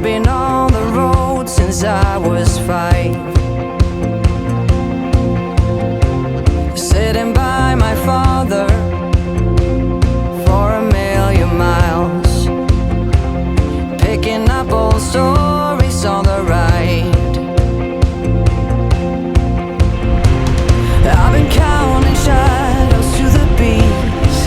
been on the road since I was 5. Sitting by my father for 1,000,000 miles, picking up old stories on the ride. I've been counting shadows to the beats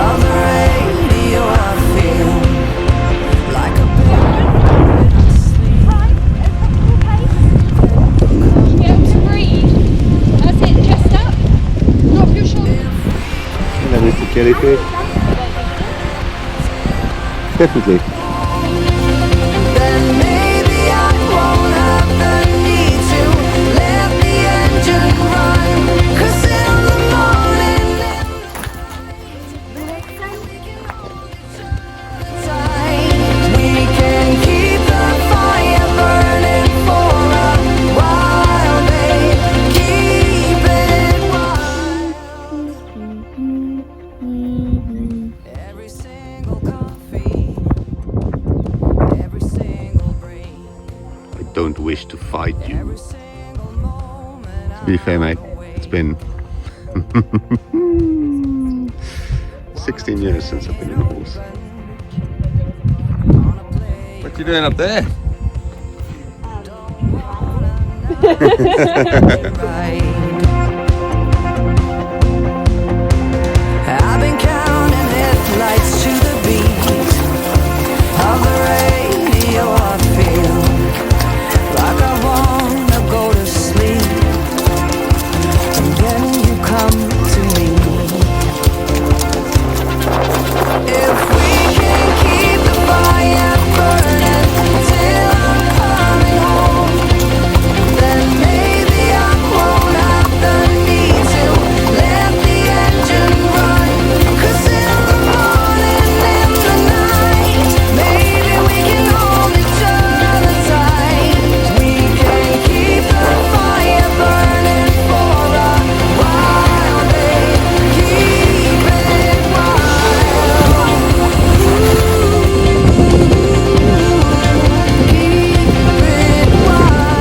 of the radio. I feel like a bird asleep. Be able to breathe. That's it, chest up. Drop your shoulder. And then it's the jellyfish. Definitely. Then maybe I won't have the need to let the engine run. 'Cause in the morning we can keep the fire burning for a while, babe. Keep it wild. Every single coffee, every single break, I don't wish to fight you. every single moment. To be fair, mate, it's been 16 years since I've been in a horse. What you doing up there? I've been counting headlights to the beat of the radio. I feel like I wanna go to sleep, and then you come to me. If we can keep the fire burning till I'm coming home, then maybe I won't have the need to let the engine run. 'Cause in the morning, in the night, maybe we can hold each other tight. We can keep the fire burning for a while, babe. Keep it wild. Keep it wild.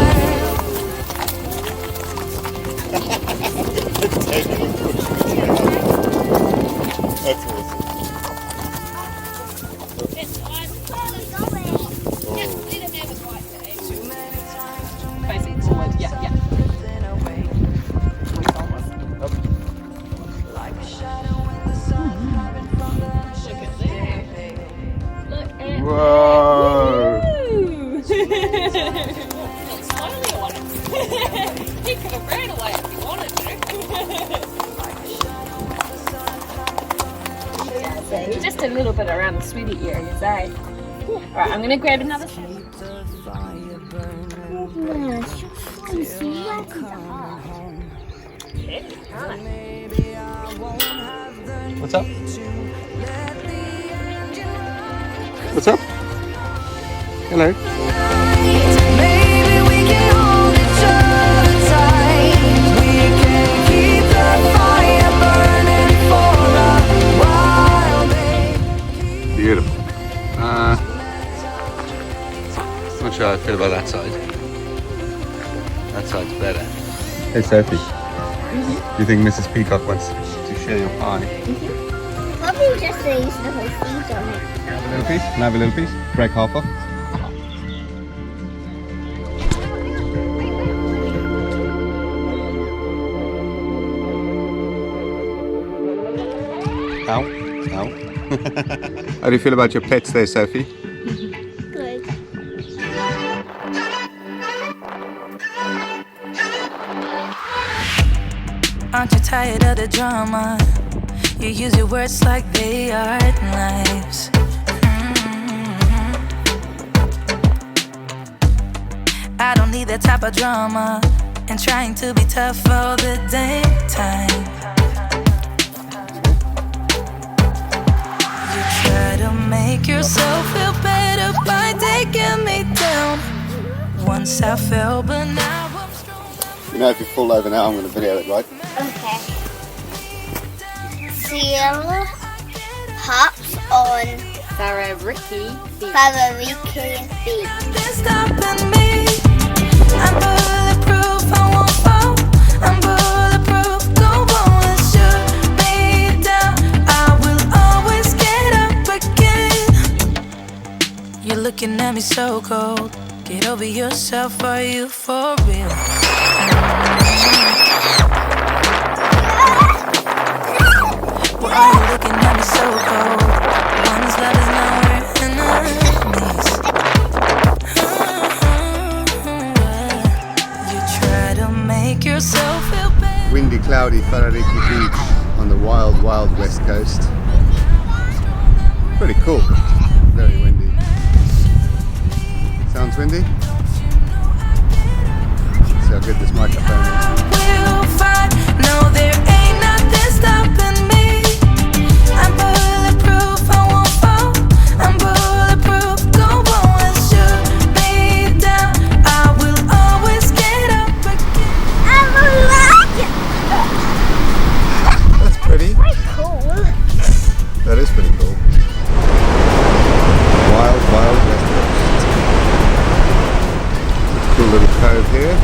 That's awesome. Facing forward, yeah. Look at this. Look at Whoa! slowly on it. He could have ran away if he wanted to. Just a little bit around the sweetie areas, eh? Alright, I'm going to grab another shot. What's up? What's up? Hello. Maybe we can hold each other tight. We can keep the fire burning for a while, babe. Beautiful. Not sure how I feel about that side. That side's better. Hey Sophie, do you think Mrs. Peacock wants to share your pie? Probably just to use the whole feed on it. A little piece? Can I have a little piece? Break half off. Ow. Ow. How do you feel about your pets there, Sophie? Good. Aren't you tired of the drama? You use your words like they are knives. I don't need that type of drama and trying to be tough all the damn time. You try to make yourself feel better by taking me down. Once I fell, but now I'm strong. You know, if you fall over now, I'm going to video it, right? Okay. Seal pups on Wharariki Beach. Farewell Beach. They're stopping me. I'm bulletproof, I won't fall. I'm bulletproof, go on and shoot me down. I will always get up again. You're looking at me so cold. Get over yourself, are you for real? Why are you looking at me so cold? One's love is nowhere in the You try to make yourself feel better. Windy, cloudy Wharariki Beach on the wild, wild west coast. Pretty cool. Very windy. Sounds windy? See how good this microphone is. We'll fight. No, there ain't nothing stopping me. I'm bulletproof, I won't fall. I'm bulletproof, go on and shoot me down. I will always get up again. That's pretty. Cool. That is pretty cool. Wild, wild west coast. Cool little cove here.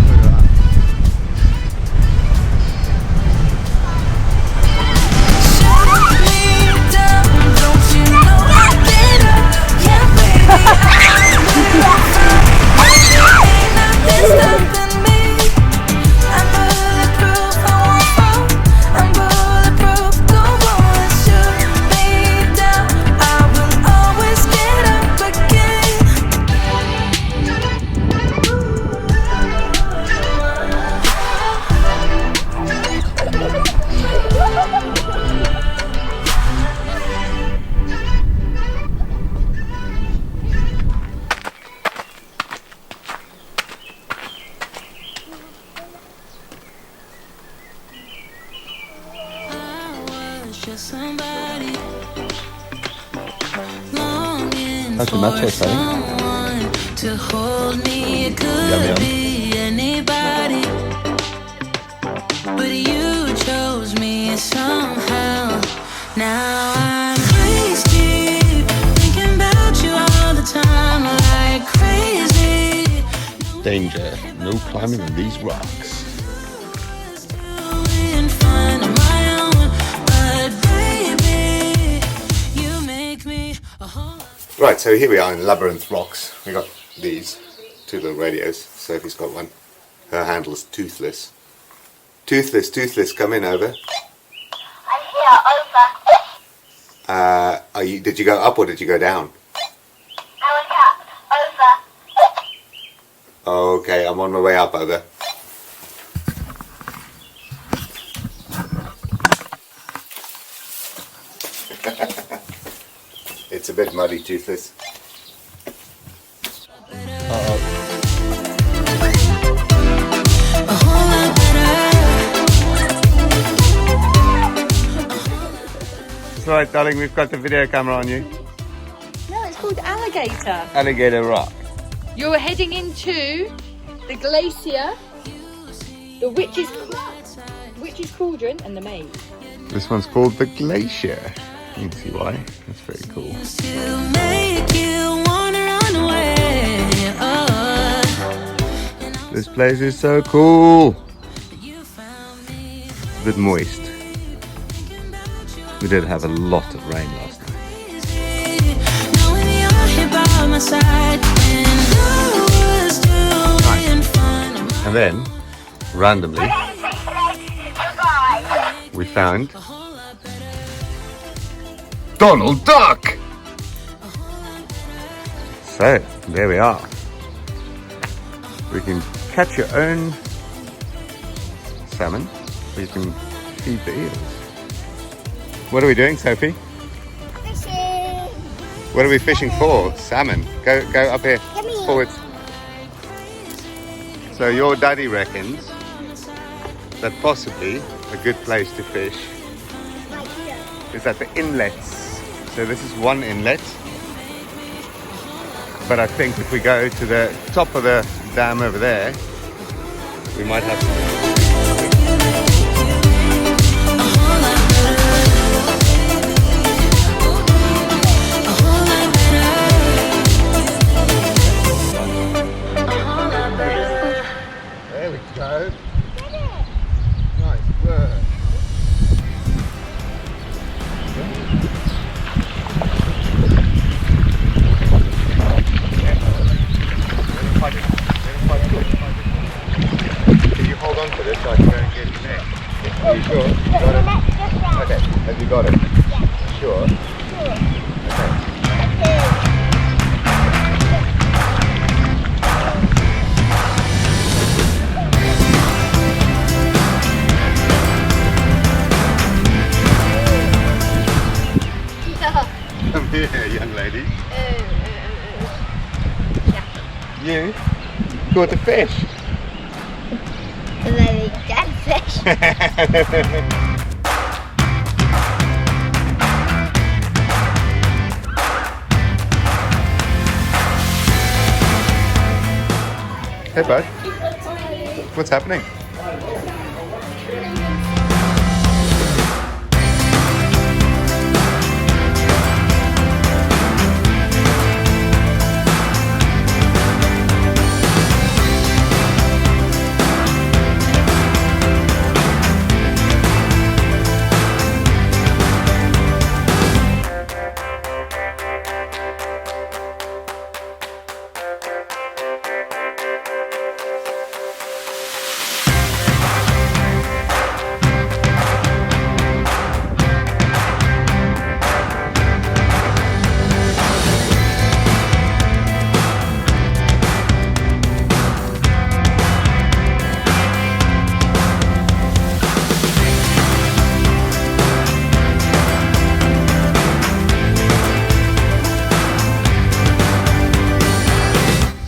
Look at that. Shoot me down, don't you know I get up? Yeah, baby, ain't nothing stopping me. I'm bulletproof, I won't fall. I'm bulletproof, go on and shoot me down. I will always get up again. I was just somebody longing How's your matcha for exciting? someone to hold me. It Yum, could yum. be anybody, but you chose me somehow. Now I'm crazy, thinking about you all the time like crazy. Danger. No climbing on these rocks. Doing fine on my own, but baby, you make me a whole lot. Right, so here we are in Labyrinth Rocks. We got these two little radios. Sophie's got one. Her handle is Toothless. Toothless, Toothless, come in over. I'm here, over. Did you go up or did you go down? I went up, over. Okay, I'm on my way up, over. It's a bit muddy, Toothless. Uh-oh. A whole lot better. It's alright, darling, we've got the video camera on you. No, it's called Alligator. Alligator Rock. You're heading into the glacier, the Witch's Cauldron, and the maze. This one's called the Glacier. You can see why. That's very cool. To make you wanna run away. This place is so cool. You found me It's a bit moist. We did have a lot of rain last night. crazy, knowing you're here by my side, and I was doing fine. And then, randomly, we found Donald Duck! So, there we are. We can catch your own salmon, or you can feed the eels. What are we doing, Sophie? Fishing. What are we fishing for? Salmon. Go up here, Yummy. forwards. So your daddy reckons that possibly a good place to fish Right here. is at the inlets. So this is one inlet. But I think if we go to the top of the dam over there, we might have some. Sophie? Yeah. You caught a fish. A very dead fish. Hey bud, what's happening?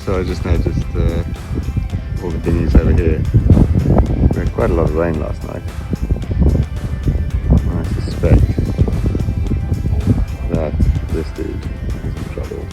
So I just noticed all the dinghies over here. We had quite a lot of rain last night. I suspect that this dude is in trouble.